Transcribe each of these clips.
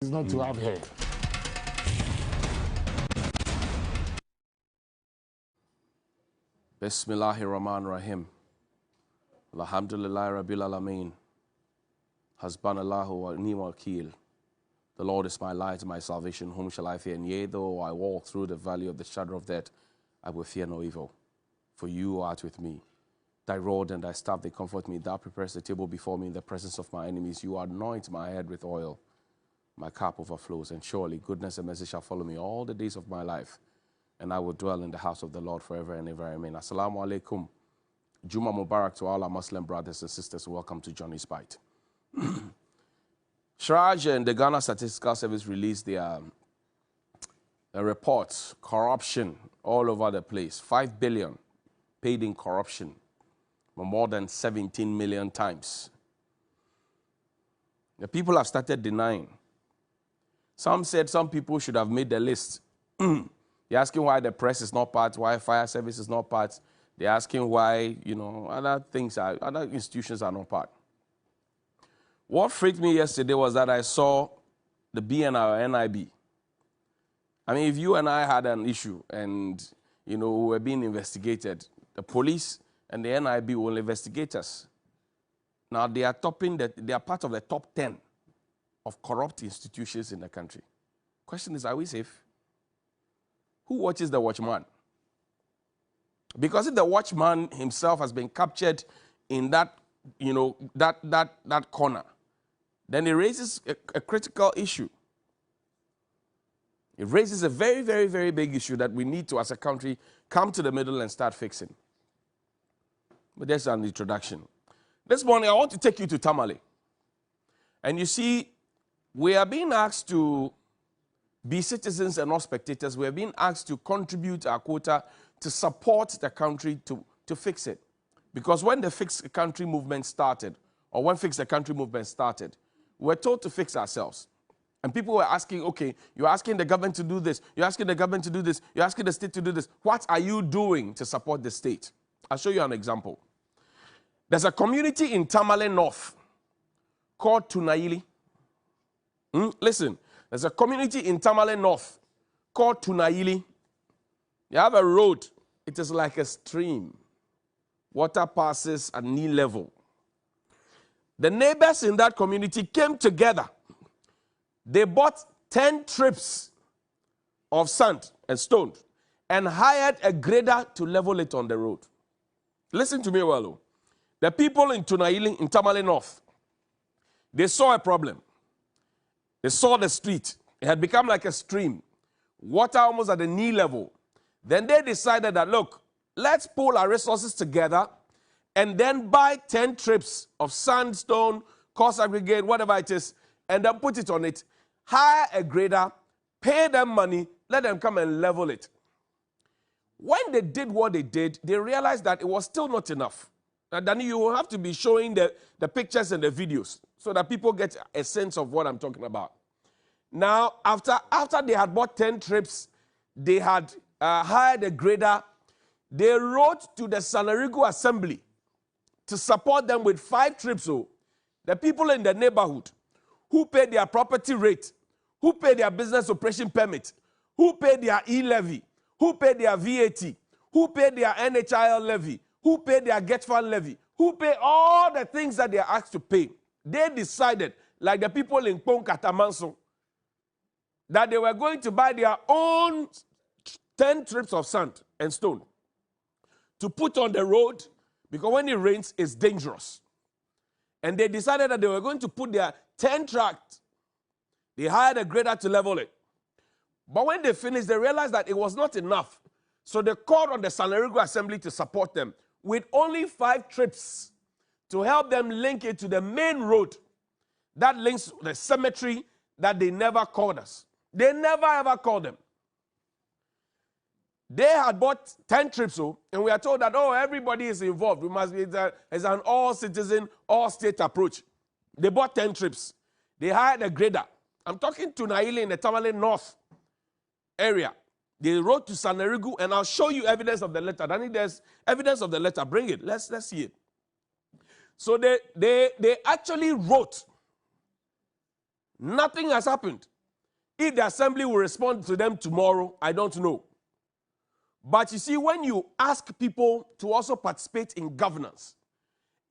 It's not to have hair. Bismillahir Rahmanir Rahim. Alhamdulillah Rabbil Alameen. Hasbanallahu wa ni'mal wakeel. The Lord is my light, my salvation. Whom shall I fear? And yea, though I walk through the valley of the shadow of death, I will fear no evil. For you art with me. Thy rod and thy staff, they comfort me. Thou preparest the table before me in the presence of my enemies. You anoint my head with oil. My cup overflows. And surely goodness and mercy shall follow me all the days of my life. And I will dwell in the house of the Lord forever and ever. Amen. Assalamu alaikum. Juma Mubarak to all our Muslim brothers and sisters. Welcome to Johnny's Bite. Shraj and the Ghana Statistical Service released their report, corruption all over the place. 5 billion paid in corruption, more than 17 million times. The people have started denying. Some said some people should have made the list. They're asking why the press is not part, why fire service is not part. They're asking why, other institutions are not part. What freaked me yesterday was that I saw the BNI or NIB. I mean, if you and I had an issue and, we were being investigated, the police and the NIB will investigate us. Now, they are part of the top 10 of corrupt institutions in the country. Question is, are we safe? Who watches the watchman? Because if the watchman himself has been captured in that, that corner, then it raises a critical issue. It raises a very, very, very big issue that we need to, as a country, come to the middle and start fixing. But that's an introduction. This morning, I want to take you to Tamale. And you see, we are being asked to be citizens and not spectators. We are being asked to contribute our quota to support the country to fix it. Because when the Fix the Country movement started, or when Fix the Country movement started, we were told to fix ourselves. And people were asking, okay, you're asking the government to do this, you're asking the government to do this, you're asking the state to do this. What are you doing to support the state? I'll show you an example. There's a community in Tamale North called Tunaili. Listen, there's a community in Tamale North called Tunaili. You have a road. It is like a stream. Water passes at knee level. The neighbors in that community came together. They bought 10 trips of sand and stone and hired a grader to level it on the road. Listen to me well. The people in Tunaili, in Tamale North, they saw a problem. They saw the street. It had become like a stream. Water almost at the knee level. Then they decided that, look, let's pull our resources together and then buy 10 trips of sandstone, coarse aggregate, whatever it is, and then put it on it. Hire a grader, pay them money, let them come and level it. When they did what they did, they realized that it was still not enough. Now, Danny, you will have to be showing the pictures and the videos so that people get a sense of what I'm talking about. Now, after they had bought 10 trips, they had hired a grader. They wrote to the Sanarigu Assembly to support them with 5 trips. So the people in the neighborhood who paid their property rate, who paid their business operation permit, who paid their e-levy, who paid their VAT, who paid their NHIL levy, who paid their get fund levy, who paid all the things that they are asked to pay. They decided, like the people in Pong Katamanso, that they were going to buy their own 10 trips of sand and stone to put on the road, because when it rains, it's dangerous. And they decided that they were going to put their 10 tracks. They hired a grader to level it. But when they finished, they realized that it was not enough. So they called on the Sanarigu Assembly to support them with only 5 trips to help them link it to the main road that links the cemetery that they never called us. They never ever called them. They had bought 10 trips, and we are told that, oh, everybody is involved. We must be, it's an all-citizen, all-state approach. They bought 10 trips. They hired a grader. I'm talking to Naili in the Tamale North area. They wrote to Sanarigu, and I'll show you evidence of the letter. I think there's evidence of the letter. Bring it. Let's see it. So they actually wrote Nothing has happened. If the assembly will respond to them tomorrow, I don't know. But you see, when you ask people to also participate in governance,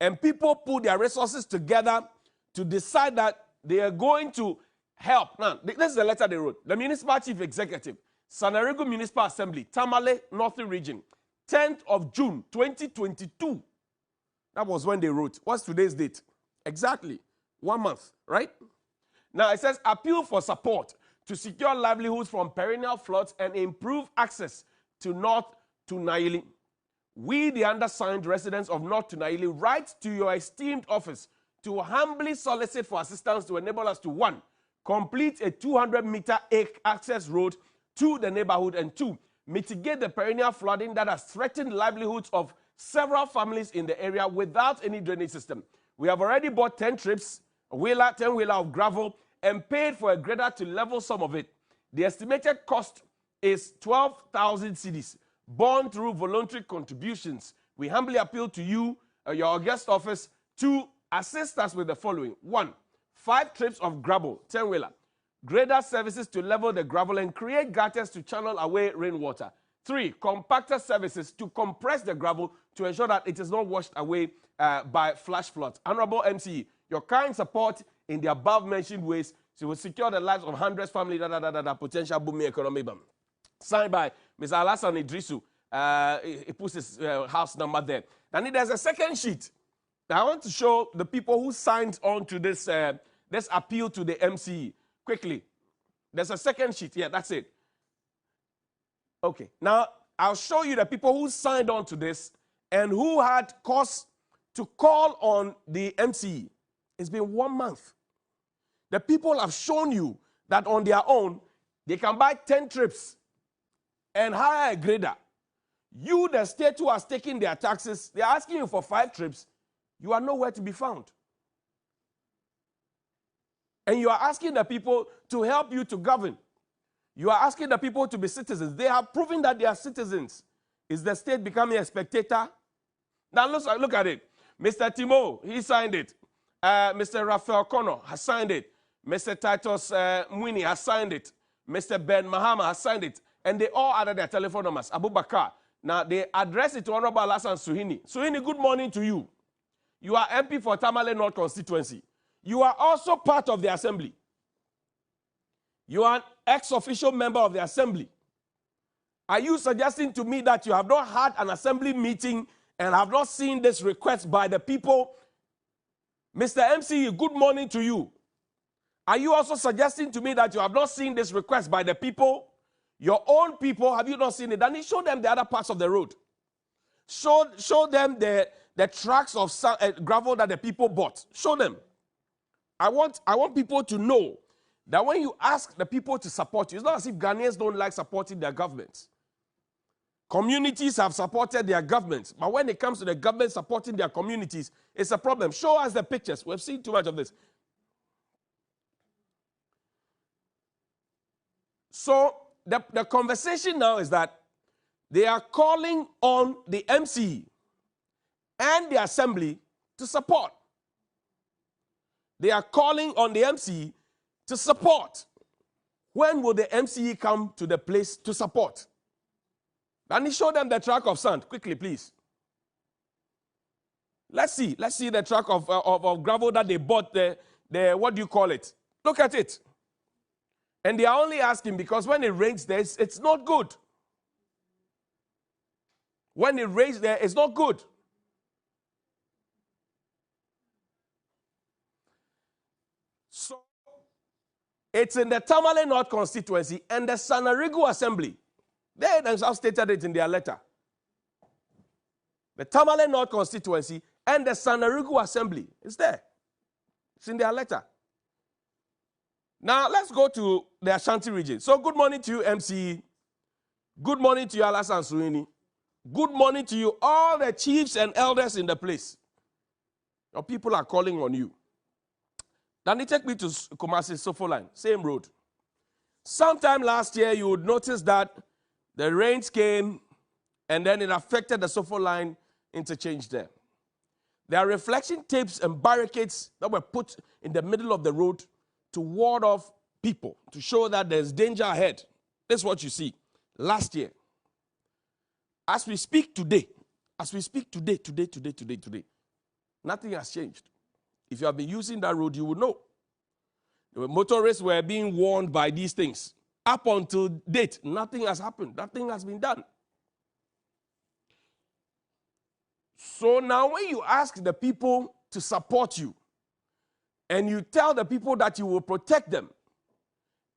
and people put their resources together to decide that they are going to help. Now, this is the letter they wrote. The Municipal Chief Executive, Sanarigu Municipal Assembly, Tamale, Northern Region, 10th of June, 2022. That was when they wrote. What's today's date? Exactly. 1 month, right? Now, it says, appeal for support to secure livelihoods from perennial floods and improve access to North Tunaili. We, the undersigned residents of North Tunaili, write to your esteemed office to humbly solicit for assistance to enable us to, 1, complete a 200-meter access road to the neighborhood, and 2, mitigate the perennial flooding that has threatened livelihoods of several families in the area without any drainage system. We have already bought 10 trips, 10-wheeler of gravel, and paid for a grader to level some of it. The estimated cost is 12,000 cedis, borne through voluntary contributions. We humbly appeal to you, your august office, to assist us with the following. 1, 5 trips of gravel, 10-wheeler, grader services to level the gravel and create gutters to channel away rainwater. 3, compactor services to compress the gravel to ensure that it is not washed away by flash floods. Honorable MCE, your kind support in the above-mentioned ways will secure the lives of hundreds of families, potential booming economy. Signed by Mr. Alassane Idrisu. He puts his house number there. And there's a second sheet. Now, I want to show the people who signed on to this, this appeal to the MCE. Quickly. There's a second sheet. Yeah, that's it. Okay. Now, I'll show you the people who signed on to this and who had cause to call on the MCE. It's been 1 month. The people have shown you that on their own, they can buy 10 trips and hire a grader. You, the state who has taken their taxes, they're asking you for 5 trips. You are nowhere to be found. And you are asking the people to help you to govern. You are asking the people to be citizens. They have proven that they are citizens. Is the state becoming a spectator? Now look at it. Mr. Timo, he signed it. Mr. Raphael Connor has signed it. Mr. Titus Mwini has signed it. Mr. Ben Mahama has signed it. And they all added their telephone numbers. Abu Bakar. Now, they address it to Honorable Alassane Suhuyini. Suhuyini, good morning to you. You are MP for Tamale North constituency. You are also part of the assembly. You are an ex-official member of the assembly. Are you suggesting to me that you have not had an assembly meeting and have not seen this request by the people? Mr. MCE, good morning to you. Are you also suggesting to me that you have not seen this request by the people? Your own people, have you not seen it? Then show them the other parts of the road. Show them the tracks of gravel that the people bought. Show them. I want people to know that when you ask the people to support you, it's not as if Ghanaians don't like supporting their governments. Communities have supported their governments, but when it comes to the government supporting their communities, it's a problem. Show us the pictures. We've seen too much of this. So the conversation now is that they are calling on the MCE and the assembly to support. They are calling on the MCE to support. When will the MCE come to the place to support? Can you show them the track of sand? Quickly, please. Let's see the track of gravel that they bought, what do you call it? Look at it. And they are only asking because when it rains there, it's not good. When it rains there, it's not good. So, it's in the Tamale North constituency and the Sanarigu Assembly. They themselves stated it in their letter. The Tamale North constituency and the Sanarigu Assembly. It's there. It's in their letter. Now, let's go to the Ashanti region. So, good morning to you, MCE. Good morning to you, Alassane Suhuyini. Good morning to you, all the chiefs and elders in the place. Your people are calling on you. Then they take me to Kumasi Sofo line, same road. Sometime last year, you would notice that the rains came and then it affected the Sofo line interchange there. There are reflection tapes and barricades that were put in the middle of the road to ward off people, to show that there's danger ahead. That's what you see. Last year, as we speak today, today, nothing has changed. If you have been using that road, you will know. The motorists were being warned by these things. Up until date, nothing has happened. Nothing has been done. So now when you ask the people to support you, and you tell the people that you will protect them,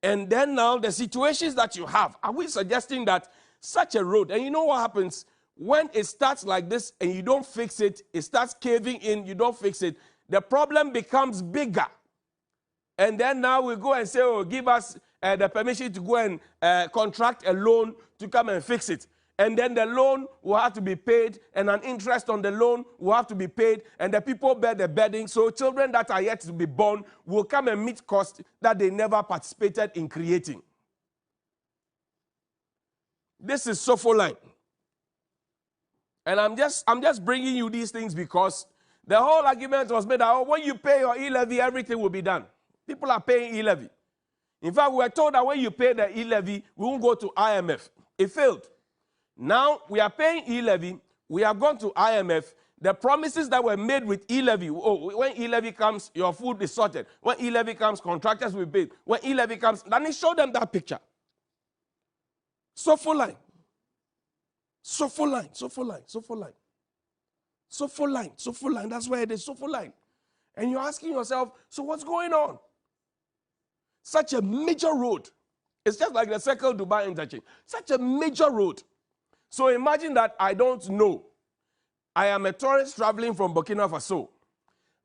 and then now the situations that you have, are we suggesting that such a road, and you know what happens when it starts like this and you don't fix it, it starts caving in, you don't fix it, the problem becomes bigger. And then now we go and say, oh, give us the permission to go and contract a loan to come and fix it. And then the loan will have to be paid, and an interest on the loan will have to be paid, and the people bear the burden. So children that are yet to be born will come and meet costs that they never participated in creating. This is Sofoline. And I'm just bringing you these things because the whole argument was made that, oh, when you pay your e-levy, everything will be done. People are paying e-levy. In fact, we were told that when you pay the e-levy, we won't go to IMF. It failed. Now, we are paying e-levy. We have gone to IMF. The promises that were made with e-levy, oh, when e-levy comes, your food is sorted. When e-levy comes, contractors will pay. When e-levy comes, then he showed them that picture. Sofoline. Sofoline. That's where it is, Sofoline. And you're asking yourself, so what's going on? Such a major road. It's just like the Circle Dubai interchange. Such a major road. So imagine that I don't know. I am a tourist traveling from Burkina Faso.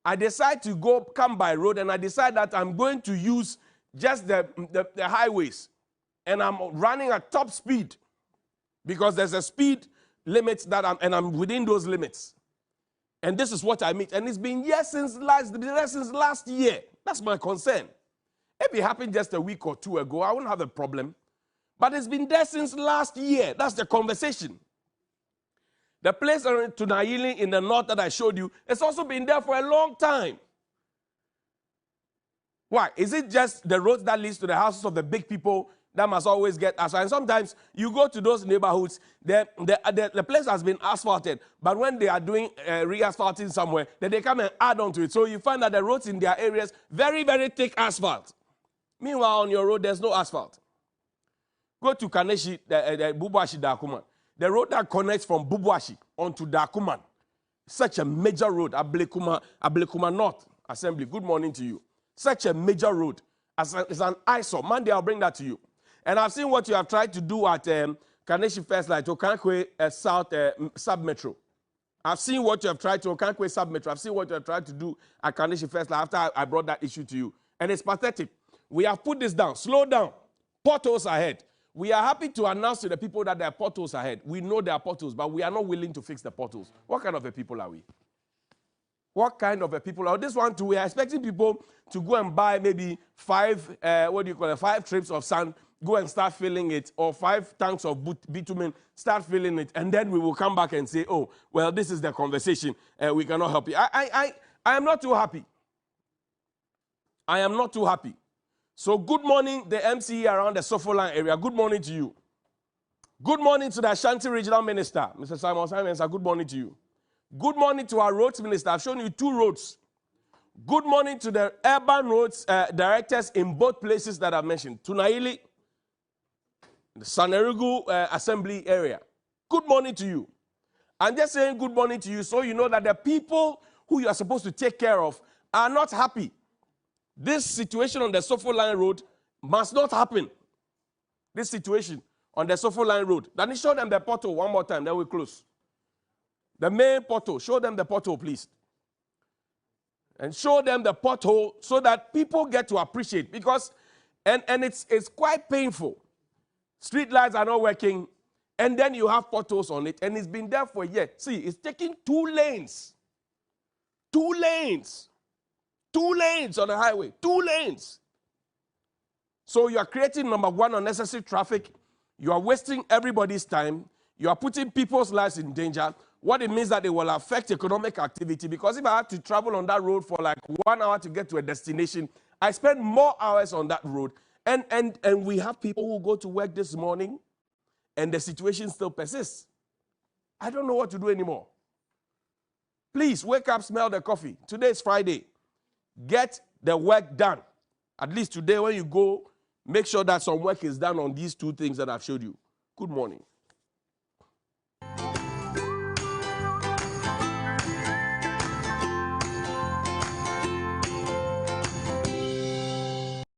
I decide to come by road, and I decide that I'm going to use just the highways. And I'm running at top speed because there's a speed limit that I'm within those limits. And this is what I meet. And it's been years since last year. That's my concern. If it happened just a week or two ago, I wouldn't have a problem. But it's been there since last year. That's the conversation. The place around Tunayili in the north that I showed you, it's also been there for a long time. Why? Is it just the roads that leads to the houses of the big people that must always get asphalted? And sometimes you go to those neighborhoods, the place has been asphalted, but when they are doing re-asphalting somewhere, then they come and add on to it. So you find that the roads in their areas, very, very thick asphalt. Meanwhile, on your road, there's no asphalt. Go to Kaneshie, Bubuashi Dakuman. The road that connects from Bubuashi onto Dakuman. Such a major road. Ablekuma North Assembly. Good morning to you. Such a major road. It's an eyesore. Monday, I'll bring that to you. And I've seen what you have tried to do at Kaneshie First Light, Okankwe South Sub-Metro. I've seen what you have tried to Okankwe Sub-Metro. I've seen what you have tried to do at Kaneshie First Light after I brought that issue to you. And it's pathetic. We have put this down. Slow down. Potholes ahead. We are happy to announce to the people that there are potholes ahead. We know there are potholes, but we are not willing to fix the potholes. What kind of a people are we? What kind of a people are we? This one too, we are expecting people to go and buy maybe 5 trips of sand, go and start filling it, or 5 tanks of bitumen, start filling it, and then we will come back and say, oh, well, this is the conversation. We cannot help you. I am not too happy. I am not too happy. So good morning, the MCE around the Sofoline area. Good morning to you. Good morning to the Ashanti Regional Minister, Mr. Simon Simonsa. Good morning to you. Good morning to our roads minister. I've shown you 2 roads. Good morning to the urban roads directors in both places that I've mentioned. Tunayili, the Sanerigu Assembly area. Good morning to you. I'm just saying good morning to you so you know that the people who you are supposed to take care of are not happy. This situation on the Sofoline Road must not happen. This situation on the Sofoline Road. Then show them the portal one more time, then we close. The main portal, show them the portal, please. And show them the pothole so that people get to appreciate. Because, and it's quite painful. Street lights are not working, and then you have potholes on it, and it's been there for years. See, it's taking 2 lanes. 2 lanes. 2 lanes on the highway. 2 lanes. So you are creating, number 1, unnecessary traffic. You are wasting everybody's time. You are putting people's lives in danger. What it means that it will affect economic activity, because if I have to travel on that road for like 1 hour to get to a destination, I spend more hours on that road. And we have people who go to work this morning and the situation still persists. I don't know what to do anymore. Please wake up, smell the coffee. Today is Friday. Get the work done. At least today when you go, make sure that some work is done on these two things that I've showed you. Good morning.